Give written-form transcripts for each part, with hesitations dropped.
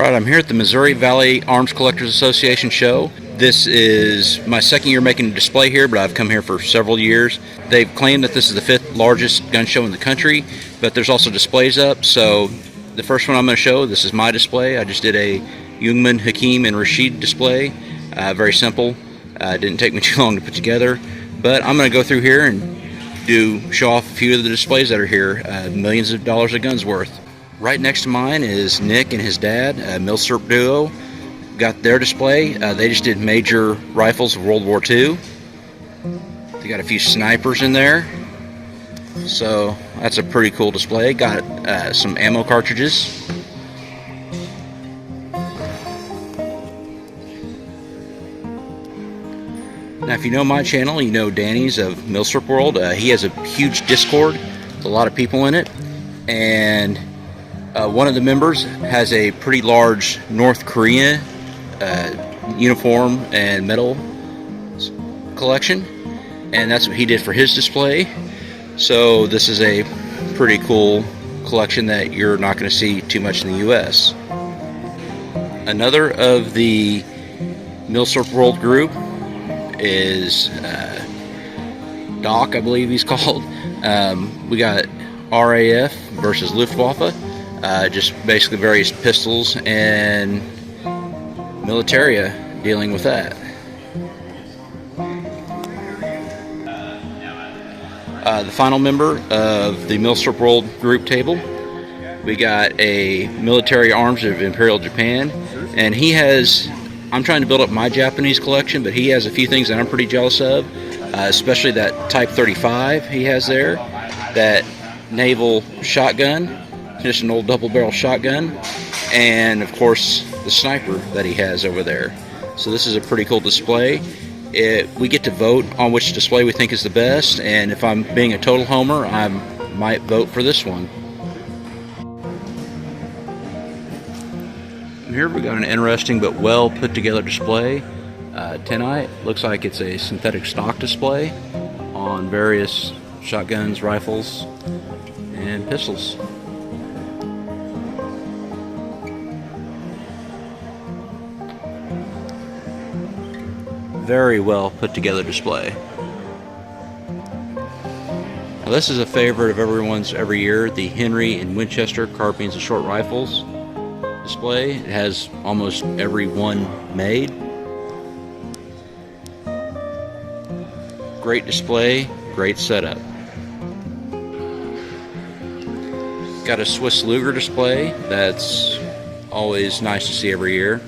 Alright, I'm here at the Missouri Valley Arms Collectors Association show. This is my second year making a display here, but I've come here for several years. They've claimed that this is the 5th largest gun show in the country, but there's also displays up. So the first one I'm going to show, this is my display. I just did a Jungmann, Hakim, and Rashid display. Very simple. Didn't take me too long to put together, but I'm going to go through here and show off a few of the displays that are here. Millions of dollars of guns worth. Right next to mine is Nick and his dad, Milsurp duo. Got their display. They just did major rifles of World War II. They got a few snipers in there. So that's a pretty cool display. Got some ammo cartridges. Now if you know my channel, you know Danny's of Milsurp World. He has a huge Discord with a lot of people in it. And one of the members has a pretty large North Korea uniform and medal collection, and that's what he did for his display. So this is a pretty cool collection that you're not going to see too much in the US. Another of the Milsurp World group is Doc, I believe he's called. We got RAF versus Luftwaffe. Just basically various pistols and militaria dealing with that. The final member of the Milsurp World group table, we got a military arms of Imperial Japan, and he has, I'm trying to build up my Japanese collection, but he has a few things that I'm pretty jealous of, especially that Type 35 he has there, that naval shotgun, just an old double barrel shotgun, and of course the sniper that he has over there. So this is a pretty cool display. We get to vote on which display we think is the best, and if I'm being a total homer, I might vote for this one. Here we got an interesting but well put together display. Tonight looks like it's a synthetic stock display on various shotguns, rifles, and pistols. Very well put together display. Now this is a favorite of everyone's every year, the Henry and Winchester Carbines and short rifles display. It has almost every one made. Great display, great setup. Got a Swiss Luger display that's always nice to see every year.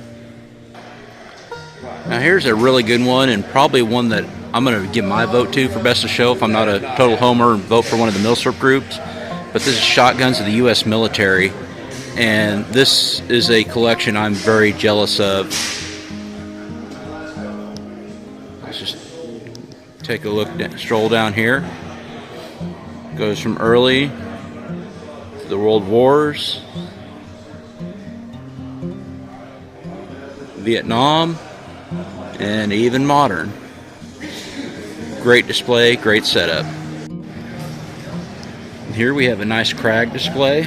Now here's a really good one, and probably one that I'm going to give my vote to for best of show if I'm not a total homer and vote for one of the Milsurp groups. But this is shotguns of the U.S. military, and this is a collection I'm very jealous of. Let's just take a look, stroll down here. Goes from early to the World Wars, Vietnam, and even modern. Great display, great setup. And here we have a nice Krag display.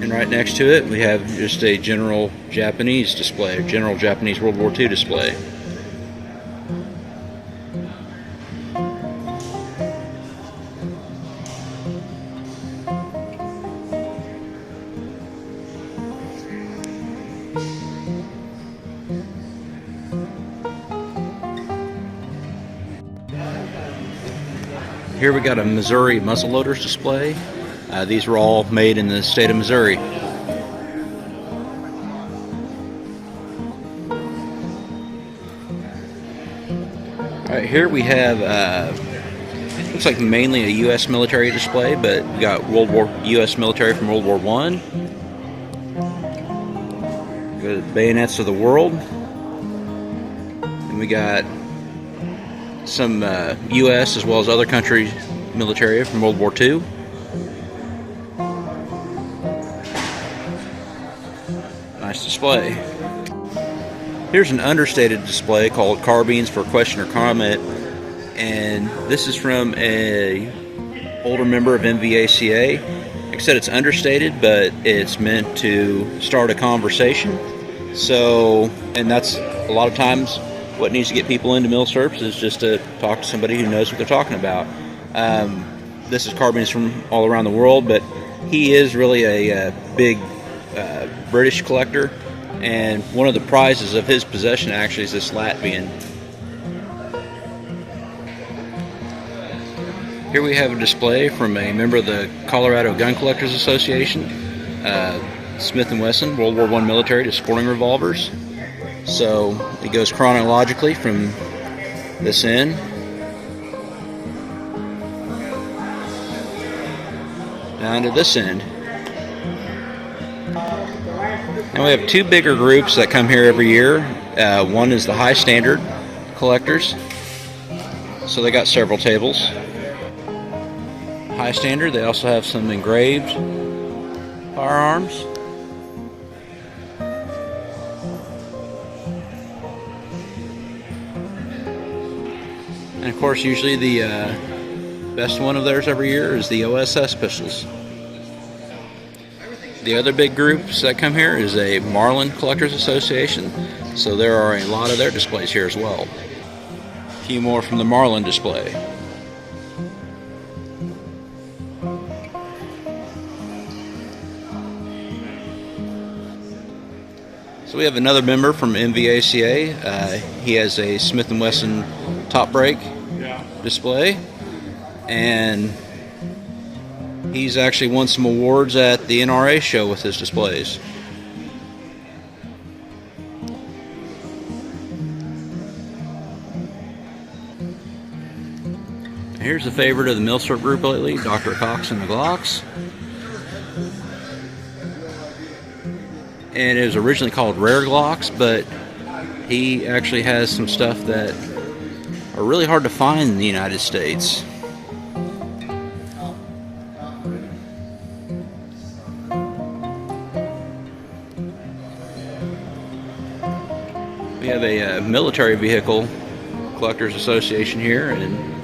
And right next to it we have just a general Japanese display, a general Japanese World War II display. Here we got a Missouri muzzleloaders display. These were all made in the state of Missouri. Alright, here we have, looks like mainly a U.S. military display, but we got U.S. military from World War I. We got bayonets of the world. And we got some U.S. as well as other countries' military from World War II. Nice display. Here's an understated display called Carbines for Question or Comment, and this is from a older member of MVACA. Like I said, it's understated, but it's meant to start a conversation. So, and that's a lot of times what needs to get people into Milsurps is just to talk to somebody who knows what they're talking about. This is Carbines from all around the world, but he is really a big British collector, and one of the prizes of his possession actually is this Latvian. Here we have a display from a member of the Colorado Gun Collectors Association, Smith & Wesson, World War I military to sporting revolvers. So it goes chronologically from this end. Down to this end. And we have two bigger groups that come here every year. One is the high standard collectors. So they got several tables. High standard, they also have some engraved firearms. And of course, usually the best one of theirs every year is the OSS pistols. The other big groups that come here is a Marlin Collectors Association, so there are a lot of their displays here as well. A few more from the Marlin display. So we have another member from MVACA. He has a Smith & Wesson top brake display, and he's actually won some awards at the NRA show with his displays. Here's a favorite of the Milsurp group lately, Dr. Cox and the Glocks. And it was originally called Rare Glocks, but he actually has some stuff that are really hard to find in the United States. We have a military vehicle collectors association here, and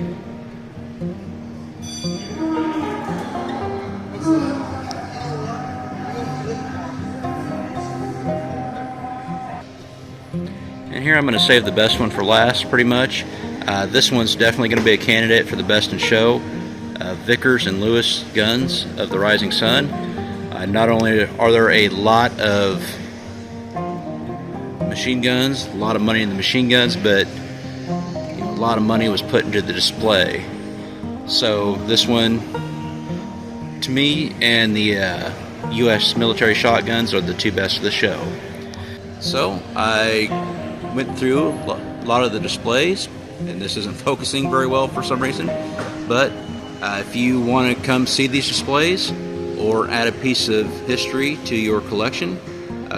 here I'm going to save the best one for last, pretty much. This one's definitely going to be a candidate for the best in show. Vickers and Lewis guns of the Rising Sun. Not only are there a lot of machine guns, a lot of money in the machine guns, but a lot of money was put into the display. So this one, to me, and the U.S. military shotguns are the two best of the show. So I went through a lot of the displays, and this isn't focusing very well for some reason, but if you want to come see these displays or add a piece of history to your collection,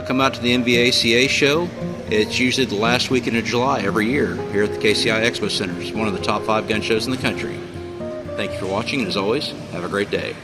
come out to the MVACA show. It's usually the last weekend of July every year here at the KCI Expo Center. It's one of the top 5 gun shows in the country. Thank you for watching, and as always, have a great day.